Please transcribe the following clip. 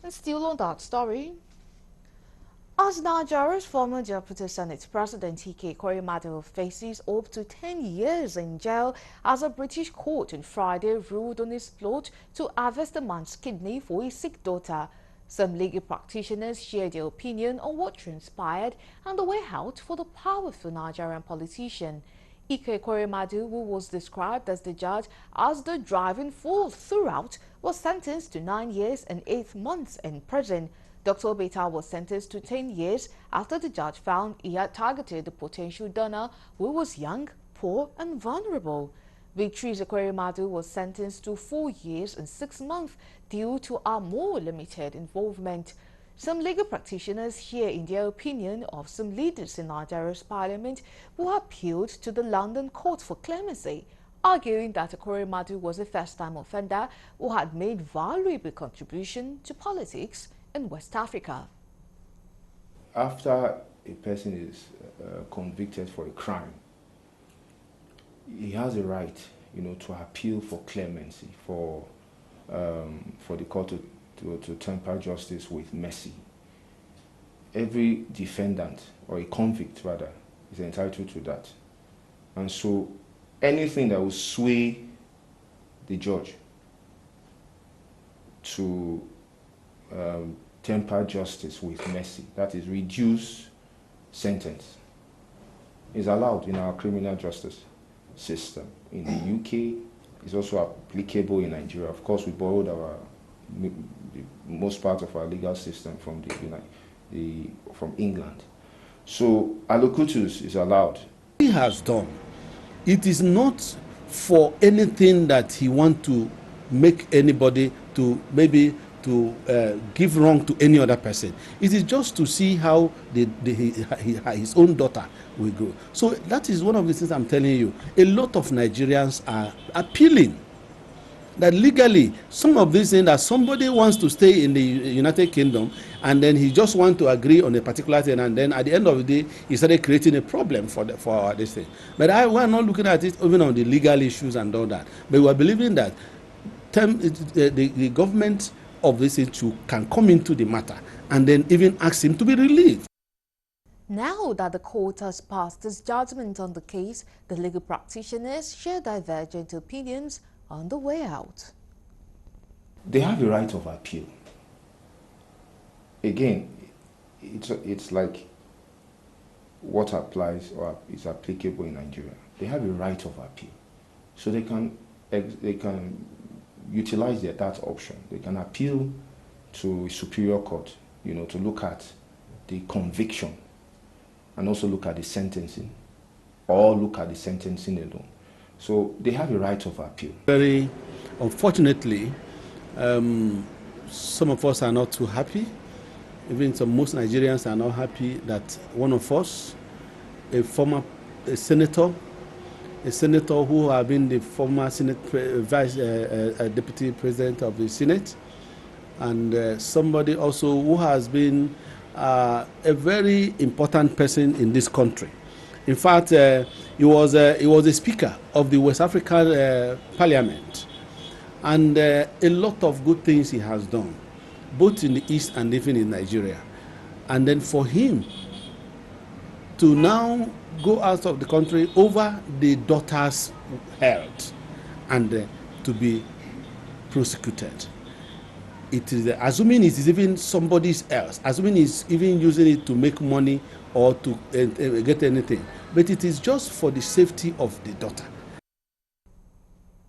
And still on that story, as Nigeria's former Deputy Senate President Ekweremadu faces up to 10 years in jail as a British court on Friday ruled on his plot to harvest a man's kidney for his sick daughter. Some legal practitioners shared their opinion on what transpired and the way out for the powerful Nigerian politician. Ekweremadu, who was described as the judge as the driving force throughout, was sentenced to 9 years and 8 months in prison. Dr. Obeta was sentenced to 10 years after the judge found he had targeted the potential donor who was young, poor and vulnerable. Victory's Ekweremadu was sentenced to 4 years and 6 months due to a more limited involvement. Some legal practitioners share in their opinion of some leaders in Nigeria's parliament who appealed to the London court for clemency, arguing that Ekweremadu was a first-time offender who had made valuable contribution to politics in West Africa. After a person is convicted for a crime, he has a right, to appeal for clemency, for the court to temper justice with mercy. Every defendant, or a convict rather, is entitled to that. And so anything that will sway the judge to temper justice with mercy, that is, reduce sentence, is allowed in our criminal justice system. In the UK, it's also applicable in Nigeria. Of course, we borrowed the most part of our legal system from from England. So allocutus is allowed. He has done. It is not for anything that he wants to make anybody to give wrong to any other person. It is just to see how his own daughter will grow. So that is one of the things I'm telling you. A lot of Nigerians are appealing that legally some of these things that somebody wants to stay in the United Kingdom and then he just wants to agree on a particular thing, and then at the end of the day he started creating a problem for this thing. But we are not looking at it even on the legal issues and all that. But we are believing that the government of this issue can come into the matter and then even ask him to be relieved. Now that the court has passed its judgment on the case, the legal practitioners share divergent opinions on the way out. They have a right of appeal. Again, it's like what applies or is applicable in Nigeria. They have a right of appeal, so they can utilize that option. They can appeal to a superior court, to look at the conviction and also look at the sentencing, or look at the sentencing alone. So they have a right of appeal. Very unfortunately, some of us are not too happy. Even most Nigerians are not happy that one of us, a senator who have been the former deputy president of the Senate, and somebody also who has been a very important person in this country. In fact, he was a speaker of the West African Parliament, and a lot of good things he has done, both in the East and even in Nigeria. And then for him to now go out of the country over the daughter's health and to be prosecuted. It is assuming it is even somebody else, assuming he's even using it to make money or to get anything. But it is just for the safety of the daughter.